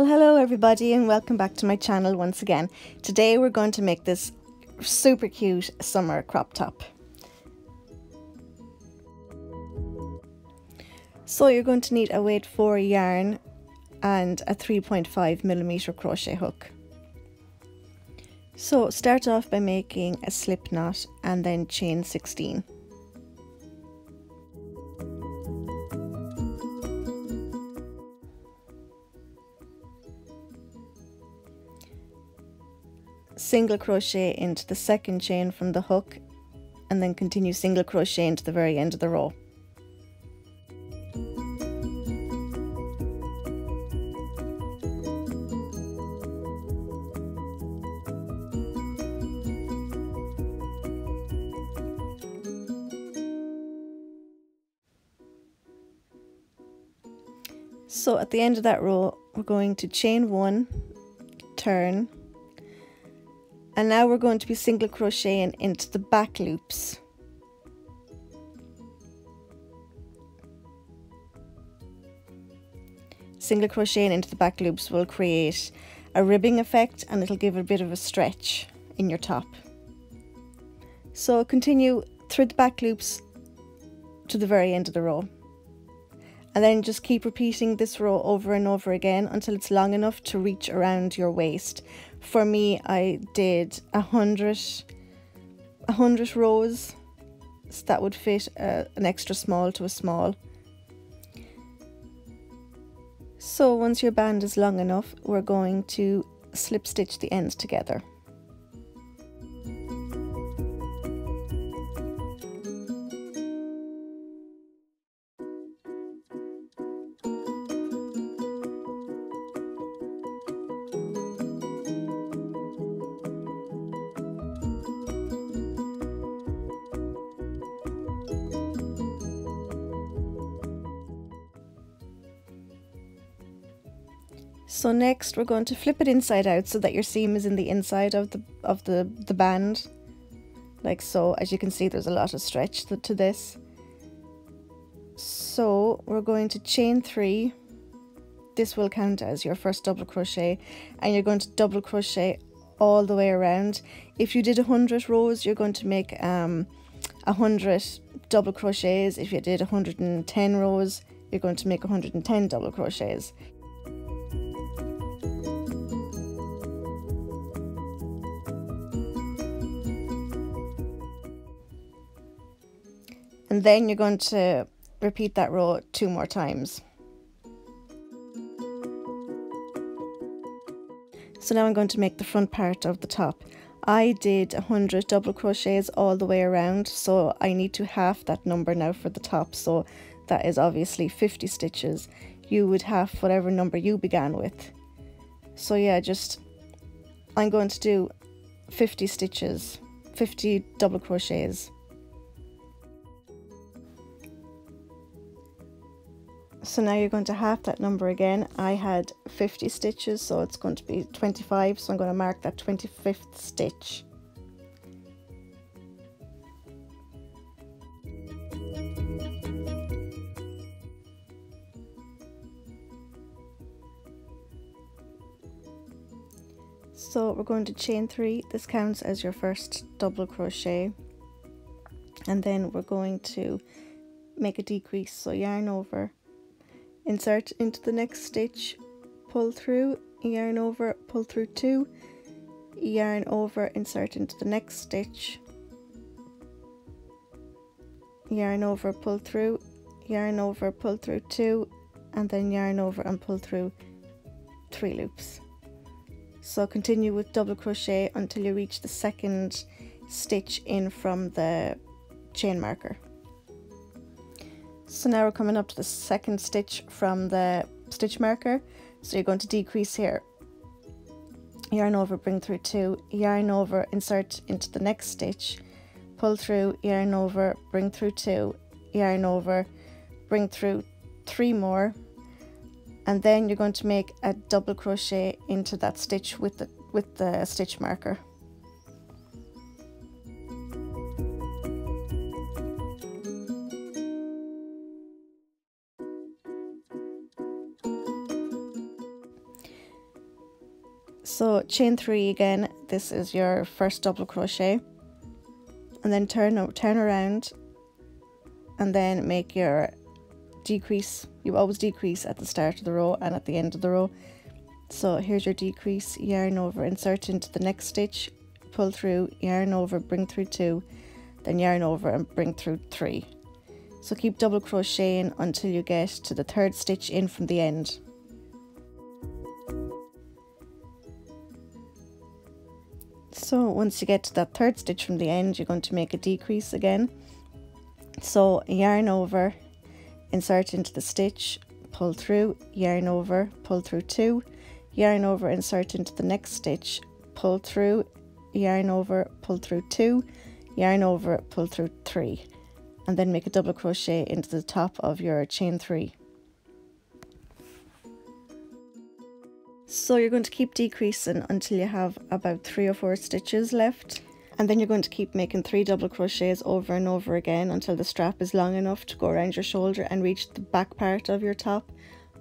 Well, hello everybody and welcome back to my channel once again. Today we're going to make this super cute summer crop top. So you're going to need a weight 4 yarn and a 3.5mm crochet hook. So start off by making a slip knot and then chain 16. Single crochet into the second chain from the hook and then continue single crochet into the very end of the row. So at the end of that row we're going to chain 1, turn, and now we're going to be single crocheting into the back loops. Single crocheting into the back loops will create a ribbing effect and it'll give a bit of a stretch in your top. So continue through the back loops to the very end of the row. And then just keep repeating this row over and over again until it's long enough to reach around your waist. For me, I did 100 rows, so that would fit an extra small to a small. So once your band is long enough, we're going to slip stitch the ends together. So next we're going to flip it inside out so that your seam is in the inside of the band, like so. As you can see, there's a lot of stretch to this. So we're going to chain 3. This will count as your first double crochet, and you're going to double crochet all the way around. If you did 100 rows, you're going to make 100 double crochets. If you did 110 rows, you're going to make 110 double crochets. And then you're going to repeat that row 2 more times. So now I'm going to make the front part of the top. I did 100 double crochets all the way around, so I need to half that number now for the top. So that is obviously 50 stitches. You would half whatever number you began with. So yeah, I'm going to do 50 stitches, 50 double crochets. So now you're going to half that number again. I had 50 stitches, so it's going to be 25, so I'm going to mark that 25th stitch. So we're going to chain 3. This counts as your first double crochet, and then we're going to make a decrease. So yarn over, insert into the next stitch, pull through, yarn over, pull through 2, yarn over, insert into the next stitch, yarn over, pull through, yarn over, pull through 2, and then yarn over and pull through 3 loops. So continue with double crochet until you reach the second stitch in from the chain marker. So now we're coming up to the second stitch from the stitch marker. So you're going to decrease here, yarn over, bring through 2, yarn over, insert into the next stitch, pull through, yarn over, bring through 2, yarn over, bring through 3 more, and then you're going to make a double crochet into that stitch with the stitch marker. So chain 3 again, this is your first double crochet, and then turn around and then make your decrease. You always decrease at the start of the row and at the end of the row. So here's your decrease, yarn over, insert into the next stitch, pull through, yarn over, bring through 2, then yarn over and bring through 3. So keep double crocheting until you get to the 3rd stitch in from the end. So once you get to that 3rd stitch from the end, you're going to make a decrease again. So yarn over, insert into the stitch, pull through, yarn over, pull through 2, yarn over, insert into the next stitch, pull through, yarn over, pull through 2, yarn over, pull through 3, and then make a double crochet into the top of your chain 3. So you're going to keep decreasing until you have about 3 or 4 stitches left, and then you're going to keep making 3 double crochets over and over again until the strap is long enough to go around your shoulder and reach the back part of your top.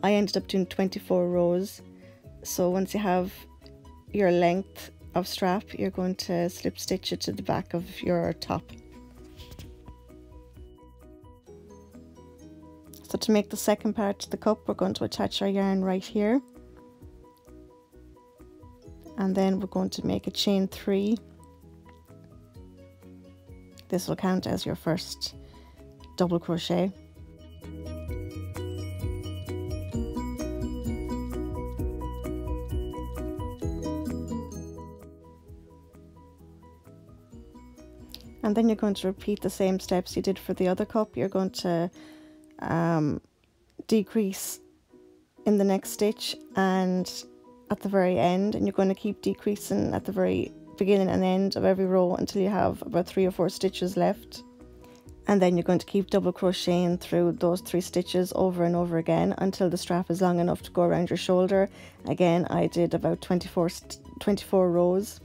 I ended up doing 24 rows. So once you have your length of strap, you're going to slip stitch it to the back of your top. So to make the second part to the cup, we're going to attach our yarn right here, and then we're going to make a chain 3. This will count as your first double crochet. And then you're going to repeat the same steps you did for the other cup. You're going to decrease in the next stitch and at the very end, and you're going to keep decreasing at the very beginning and end of every row until you have about 3 or 4 stitches left. And then you're going to keep double crocheting through those 3 stitches over and over again until the strap is long enough to go around your shoulder. Again, I did about 24 rows.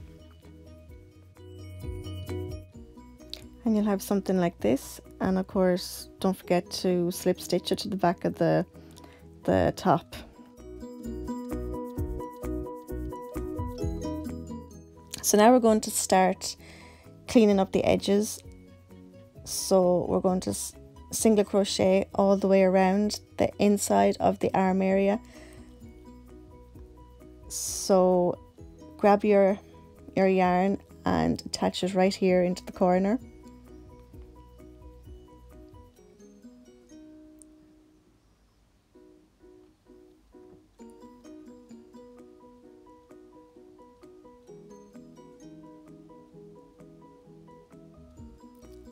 And you'll have something like this, and of course don't forget to slip stitch it to the back of the top. So now we're going to start cleaning up the edges. So we're going to single crochet all the way around the inside of the arm area. So grab your yarn and attach it right here into the corner.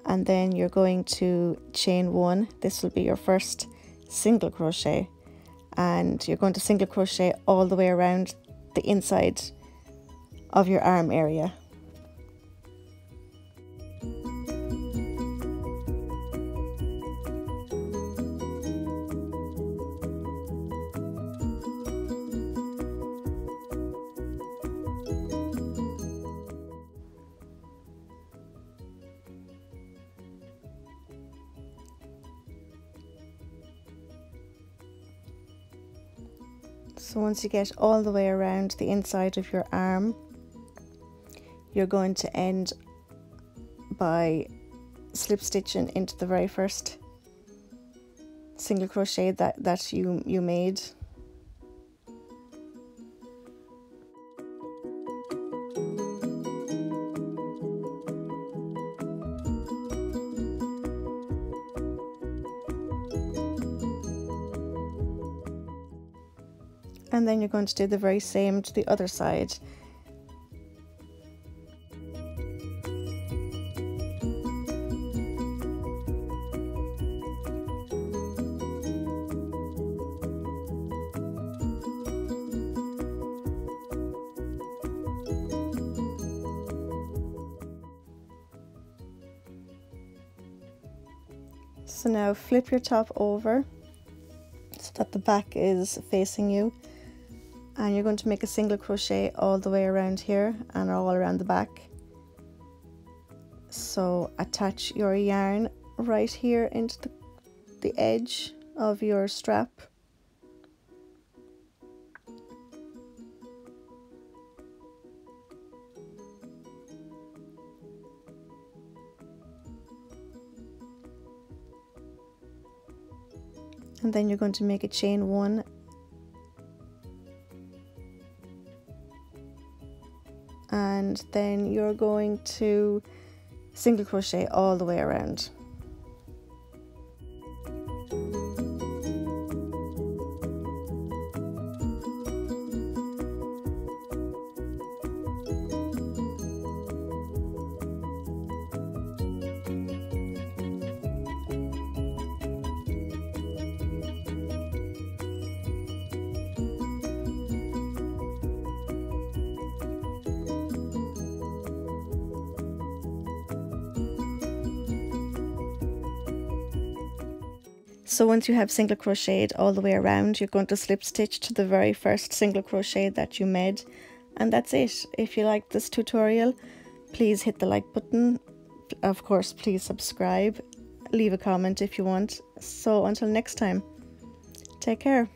And then you're going to chain 1. This will be your first single crochet, and you're going to single crochet all the way around the inside of your arm area. So once you get all the way around the inside of your arm, you're going to end by slip stitching into the very first single crochet that you made. And then you're going to do the very same to the other side. So now flip your top over so that the back is facing you, and you're going to make a single crochet all the way around here and all around the back. So attach your yarn right here into the edge of your strap. and then you're going to make a chain 1, and then you're going to single crochet all the way around. So once you have single crocheted all the way around, you're going to slip stitch to the very first single crochet that you made, and that's it. If you liked this tutorial, please hit the like button. Of course, please subscribe, leave a comment if you want. So until next time, take care.